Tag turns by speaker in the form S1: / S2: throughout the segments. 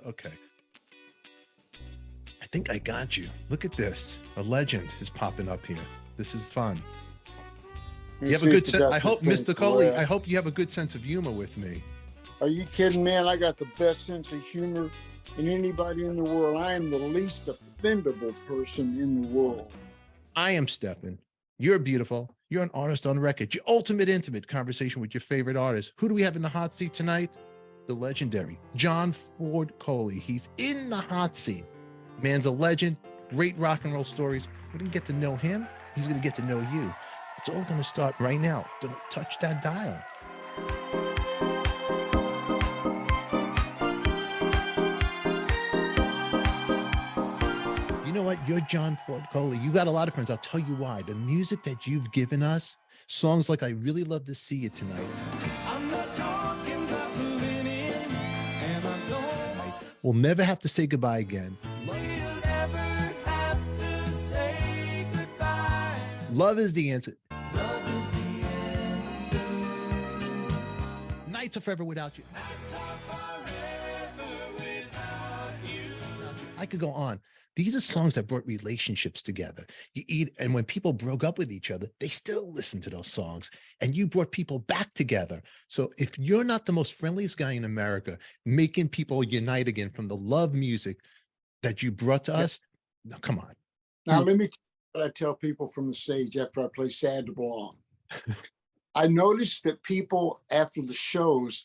S1: Okay. I think I got you. Look at this. A legend is popping up here. This is fun. You have a good sense. I hope, Mr. Coley, I hope you have a good sense of humor with me.
S2: Are you kidding, man? I got the best sense of humor than anybody in the world. I am the least offendable person in the world.
S1: I am Stephen. You're beautiful. You're an artist on record. Your ultimate intimate conversation with your favorite artist. Who do we have in the hot seat tonight? The legendary John Ford Coley. He's in the hot seat. Man's a legend. Great rock and roll stories. We're going to get to know him. He's going to get to know you. It's all going to start right now. Don't touch that dial. You know what? You're John Ford Coley. You got a lot of friends. I'll tell you why. The music that you've given us, songs like I Really Love to See You Tonight. I'm not talking about moving in, and I don't. We'll never have to say goodbye again. We'll never have to say goodbye. Love is the answer. Love is the answer. Nights are forever without you. Nights are forever without you. I could go on. These are songs that brought relationships together. And when people broke up with each other, they still listen to those songs. And you brought people back together. So if you're not the most friendliest guy in America, making people unite again from the love music that you brought to us, no, come on.
S2: Now, let me tell you what I tell people from the stage after I play Sad to Belong. I noticed that people after the shows,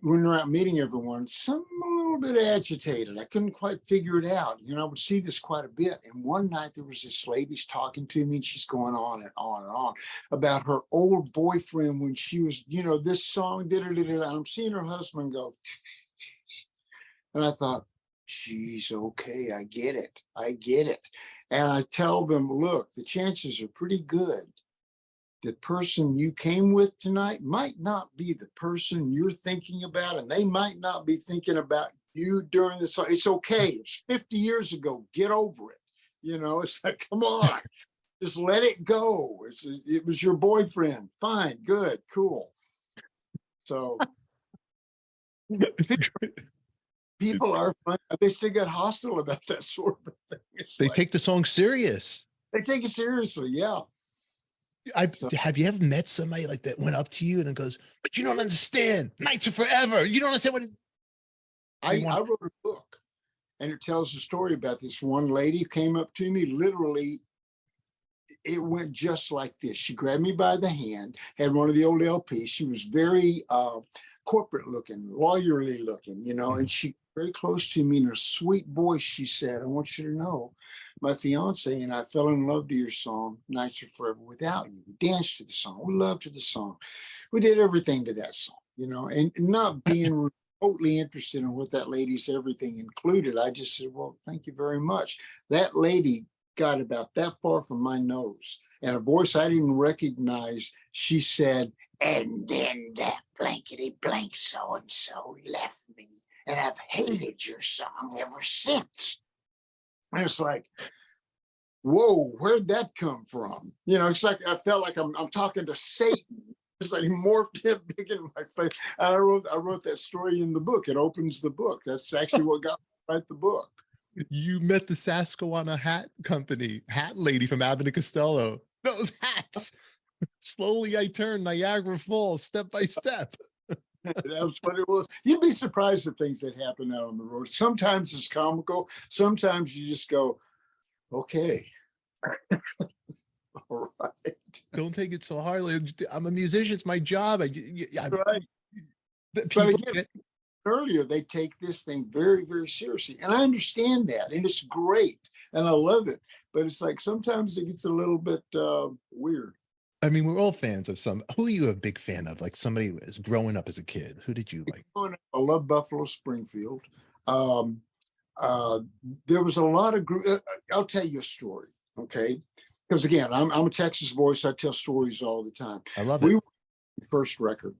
S2: when they're out meeting everyone, some a little bit agitated. I couldn't quite figure it out. You know, I would see this quite a bit. And one night there was this lady's talking to me, and she's going on and on and on about her old boyfriend when she was, you know, this song, and I'm seeing her husband go, and I thought, she's okay. I get it. I get it. And I tell them, look, the chances are pretty good. The person you came with tonight might not be the person you're thinking about, and they might not be thinking about you during the song. It's okay. It's 50 years ago. Get over it. You know, it's like, come on, just let it go. It was your boyfriend. Fine, good, cool. So people are fun. They still get hostile about that sort of thing.
S1: They take the song serious.
S2: They take it seriously, yeah.
S1: Have you ever met somebody like that went up to you and it goes, but you don't understand. Nights are forever. You don't understand what
S2: I wrote a book, and it tells a story about this one lady who came up to me. Literally, it went just like this. She grabbed me by the hand, had one of the old LPs. She was very corporate looking, lawyerly looking, you know, and she very close to me in her sweet voice. She said, I want you to know, my fiance and I fell in love to your song, Nights Are Forever Without You. We danced to the song. We loved to the song. We did everything to that song, you know, and not being remotely interested in what that lady's everything included. I just said, well, thank you very much. That lady got about that far from my nose, and a voice I didn't recognize. She said, and then that blankety blank so-and-so left me, and I've hated your song ever since. And it's like, whoa, where'd that come from? You know, it's like I felt like I'm talking to Satan. It's like he morphed him big in my face. And I wrote that story in the book. It opens the book. That's actually what got me to write the book.
S1: You met the Susquehanna hat company, hat lady from Abbott and Costello. Those hats. Slowly I turned Niagara Falls step by step.
S2: That's what it was. You'd be surprised at things that happen out on the road. Sometimes it's comical. Sometimes you just go, okay. All right.
S1: Don't take it so hardly. I'm a musician. It's my job.
S2: Right. But again, earlier, they take this thing very, very seriously. And I understand that. And it's great. And I love it. But it's like sometimes it gets a little bit weird.
S1: I mean, we're all fans of some. Who are you a big fan of? Like somebody who was growing up as a kid. Who did you like?
S2: I love Buffalo Springfield. There was a lot of I'll tell you a story, okay? Because again, I'm a Texas boy, so I tell stories all the time.
S1: I love it.
S2: We were the first record,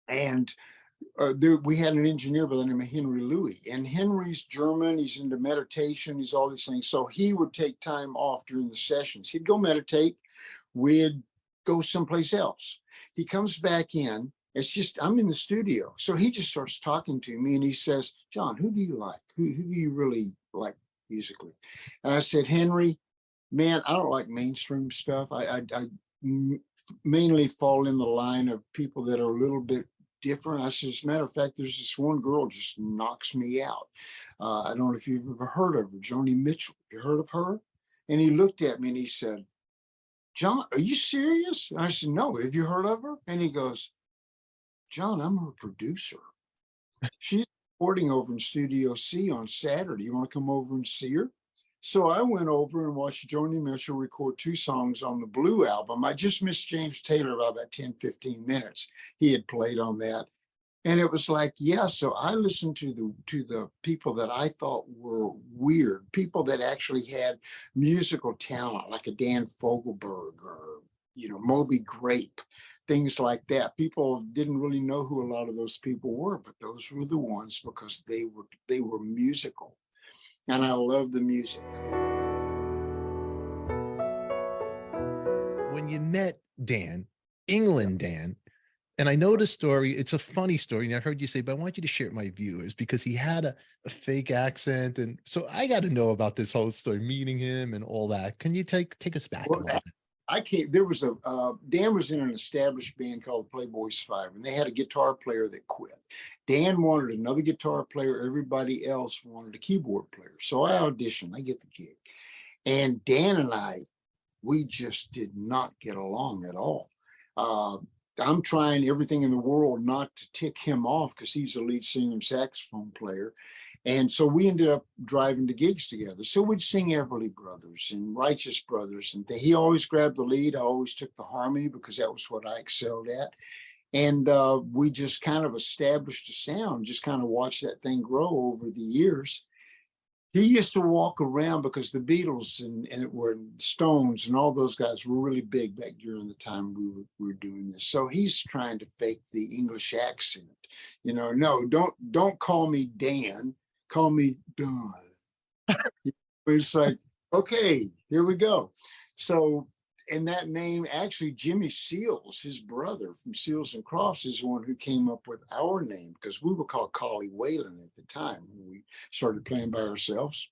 S2: and we had an engineer by the name of Henry Louis, and Henry's German. He's into meditation. He's all these things. So he would take time off during the sessions. He'd go meditate. We'd go someplace else. He comes back in, It's just, I'm in the studio. So he just starts talking to me and he says, John, who do you like? Who do you really like musically? And I said, Henry, man, I don't like mainstream stuff. I mainly fall in the line of people that are a little bit different. I said, as a matter of fact, there's this one girl just knocks me out. I don't know if you've ever heard of her, Joni Mitchell. You heard of her? And he looked at me and he said, John, are you serious? And I said, no, have you heard of her? And he goes, John, I'm her producer. She's recording over in Studio C on Saturday. You want to come over and see her? So I went over and watched Joni Mitchell record 2 songs on the Blue album. I just missed James Taylor by about 10, 15 minutes. He had played on that. And it was like, yeah, so I listened to the people that I thought were weird, people that actually had musical talent, like a Dan Fogelberg or, Moby Grape, things like that. People didn't really know who a lot of those people were, but those were the ones because they were musical. And I love the music.
S1: When you met Dan, England Dan, and I know the story, it's a funny story, and I heard you say, but I want you to share it with my viewers because he had a fake accent. And so I got to know about this whole story, meeting him and all that. Can you take us back a little bit?
S2: I can't, there was Dan was in an established band called the Playboys 5, and they had a guitar player that quit. Dan wanted another guitar player. Everybody else wanted a keyboard player. So I auditioned, I get the gig. And Dan and I, we just did not get along at all. I'm trying everything in the world not to tick him off because he's a lead singer and saxophone player. And so we ended up driving to gigs together. So we'd sing Everly Brothers and Righteous Brothers. And he always grabbed the lead. I always took the harmony because that was what I excelled at. And we just kind of established a sound, just kind of watched that thing grow over the years. He used to walk around because the Beatles and were Stones and all those guys were really big back during the time we were doing this. So he's trying to fake the English accent. No, don't call me Dan, call me Don. It's like, okay, here we go. So, and that name, actually, Jimmy Seals, his brother from Seals and Crofts, is the one who came up with our name because we were called Collie Whalen at the time when we started playing by ourselves.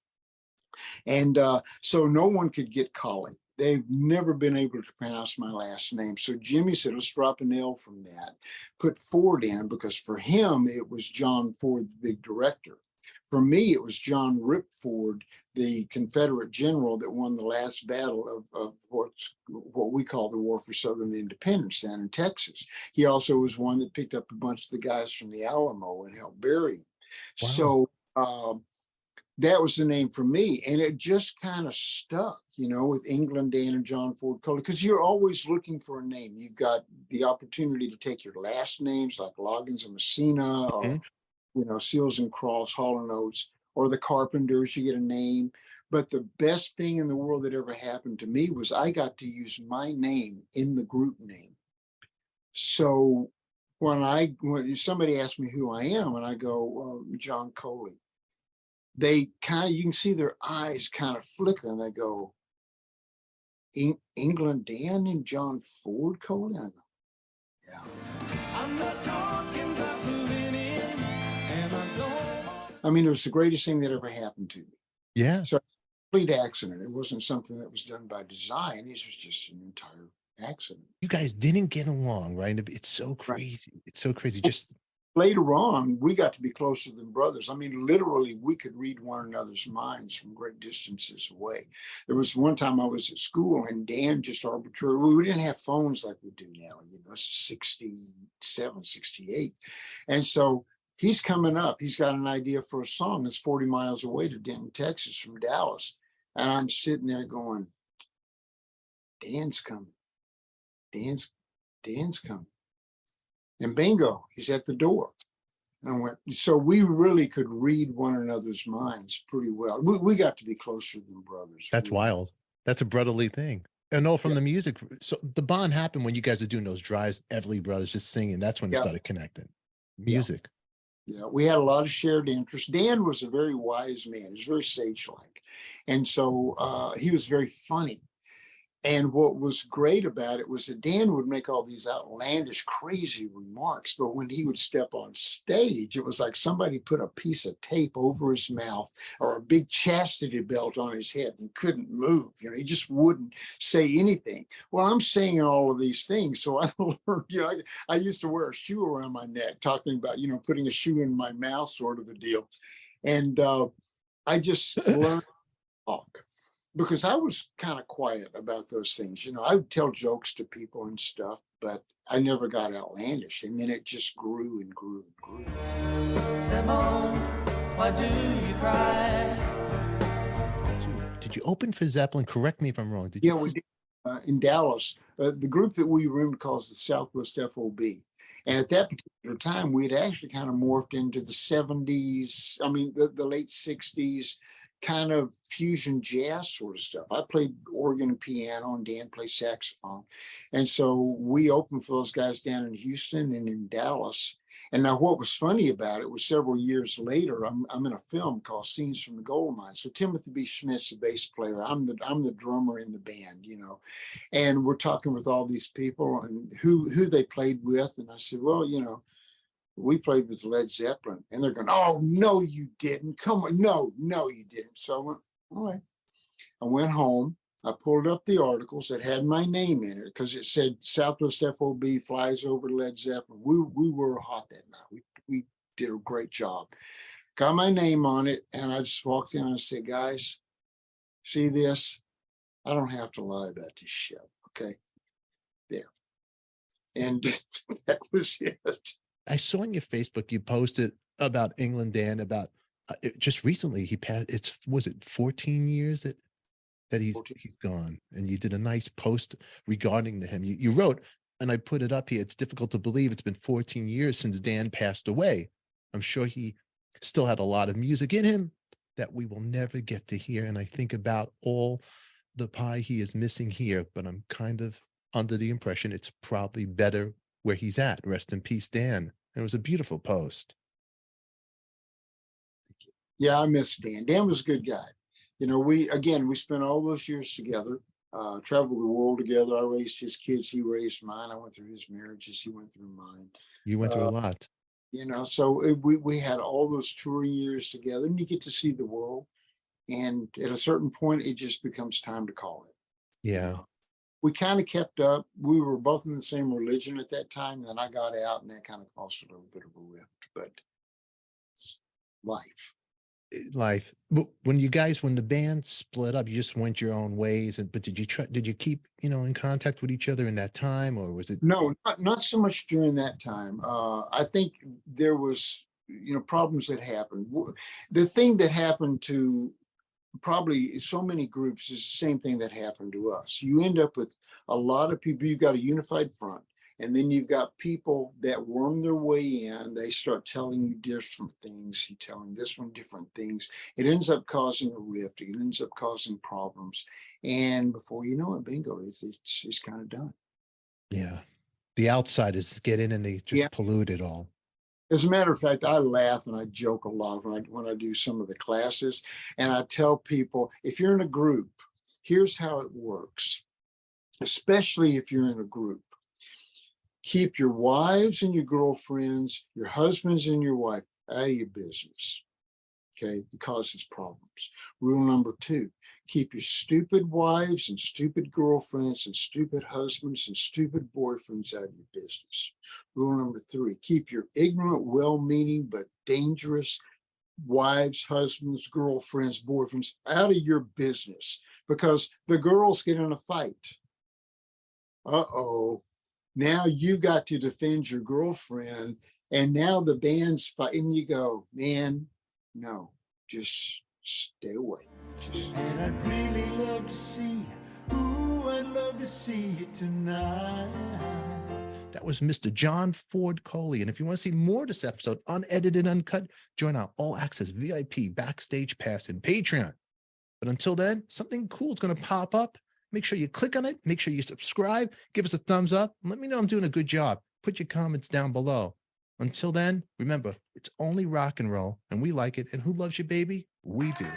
S2: And so no one could get Collie. They've never been able to pronounce my last name. So Jimmy said, let's drop an L from that, put Ford in, because for him, it was John Ford, the big director. For me, it was John Rip Ford, the Confederate general that won the last battle of what we call the War for Southern Independence down in Texas. He also was one that picked up a bunch of the guys from the Alamo and helped bury them. Wow. So that was the name for me. And it just kind of stuck, with England Dan and John Ford Coley, because you're always looking for a name. You've got the opportunity to take your last names like Loggins and Messina, or Seals and Crofts, Hall and Oates, or the Carpenters, you get a name. But the best thing in the world that ever happened to me was I got to use my name in the group name. So when somebody asks me who I am, and I go, John Coley, they you can see their eyes kind of flicker, and they go, England Dan and John Ford Coley? I go, yeah. I'm not talking about millennium, and I don't. I mean, it was the greatest thing that ever happened to me.
S1: Yeah.
S2: So, complete accident. It wasn't something that was done by design. It was just an entire accident.
S1: You guys didn't get along, right? It's so crazy. Right. It's so crazy. Just
S2: later on, we got to be closer than brothers. I mean, literally, we could read one another's minds from great distances away. There was one time I was at school and Dan just arbitrarily, we didn't have phones like we do now, 67, 68. And so he's coming up. He's got an idea for a song that's 40 miles away to Denton, Texas from Dallas. And I'm sitting there going, Dan's coming. Dan's coming. And bingo, he's at the door. And I went, so we really could read one another's minds pretty well. We got to be closer than brothers.
S1: That's wild. That's a brotherly thing. And all from the music. So the bond happened when you guys were doing those drives, Everly Brothers just singing. That's when it started connecting. Music.
S2: Yeah, we had a lot of shared interests. Dan was a very wise man. He was very sage-like. And so he was very funny. And what was great about it was that Dan would make all these outlandish, crazy remarks. But when he would step on stage, it was like somebody put a piece of tape over his mouth or a big chastity belt on his head and couldn't move. You know, he just wouldn't say anything. Well, I'm saying all of these things. So I learned, you know, I used to wear a shoe around my neck, talking about, you know, putting a shoe in my mouth, sort of a deal. And I just learned to talk, because I was kind of quiet about those things. You know, I would tell jokes to people and stuff, but I never got outlandish. And then it just grew and grew and grew.
S3: Simone, why do you cry?
S1: Did you open for Zeppelin? Correct me if I'm wrong. Did
S2: Yeah,
S1: you?
S2: we did in Dallas. The group that we were in calls the Southwest FOB. And at that particular time, we had actually kind of morphed into the 70s, I mean, the late 60s, kind of fusion jazz sort of stuff. I played organ and piano, and Dan played saxophone. And so we opened for those guys down in Houston and in Dallas. And now what was funny about it was several years later, I'm in a film called Scenes from the Gold Mine. So Timothy B. Schmidt's the bass player. I'm the drummer in the band, you know. And we're talking with all these people and who they played with. And I said, well, you know, we played with Led Zeppelin. And they're going, oh, no, you didn't. Come on. No, you didn't. So I went, all right. I went home. I pulled up the articles that had my name in it because it said Southwest FOB flies over Led Zeppelin. We were hot that night. We did a great job. Got my name on it, and I just walked in and I said, guys, see this? I don't have to lie about this shit, okay? There. And that was it.
S1: I saw on your Facebook you posted about England Dan, about just recently he passed. Was it 14 years that he's gone, and you did a nice post regarding to him. You wrote, and I put it up here, it's difficult to believe it's been 14 years since Dan passed away. I'm sure he still had a lot of music in him that we will never get to hear. And I think about all the pie he is missing here, but I'm kind of under the impression it's probably better where he's at. Rest in peace, Dan. It was a beautiful post.
S2: Yeah, I miss Dan. Dan was a good guy. You know, we spent all those years together, traveled the world together. I raised his kids. He raised mine. I went through his marriages. He went through mine.
S1: You went through a lot.
S2: You know, so we had all those touring years together, and you get to see the world. And at a certain point, it just becomes time to call it.
S1: Yeah.
S2: You know? We kind of kept up. We were both in the same religion at that time. And then I got out, and that kind of caused a little bit of a rift, but it's life.
S1: But when the band split up, you just went your own ways. But did you keep, in contact with each other in that time, or was it?
S2: No, not so much during that time. I think there was, problems that happened. The thing that happened to probably so many groups is the same thing that happened to us. You end up with a lot of people. You've got a unified front. And then you've got people that worm their way in. They start telling you different things. You telling this one different things. It ends up causing a rift. It ends up causing problems. And before you know it, bingo, it's kind of done.
S1: Yeah. The outsiders get in and they just pollute it all.
S2: As a matter of fact, I laugh and I joke a lot when I do some of the classes. And I tell people, if you're in a group, here's how it works, especially if you're in a group. Keep your wives and your girlfriends, your husbands and your wife out of your business. Okay, it causes problems. Rule number 2, keep your stupid wives and stupid girlfriends and stupid husbands and stupid boyfriends out of your business. Rule number 3, keep your ignorant, well-meaning, but dangerous wives, husbands, girlfriends, boyfriends out of your business, because the girls get in a fight. Uh-oh. Now you got to defend your girlfriend, and now the band's fighting. You go, man, no, just stay away.
S3: And I'd really love to see you. Ooh, I'd love to see you tonight.
S1: That was Mr. John Ford Coley. And if you want to see more of this episode, unedited, uncut, join our all access VIP backstage pass and Patreon. But until then, something cool is going to pop up. Make sure you click on it. Make sure you subscribe. Give us a thumbs up. And let me know I'm doing a good job. Put your comments down below. Until then, remember, it's only rock and roll, and we like it. And who loves you, baby? We do.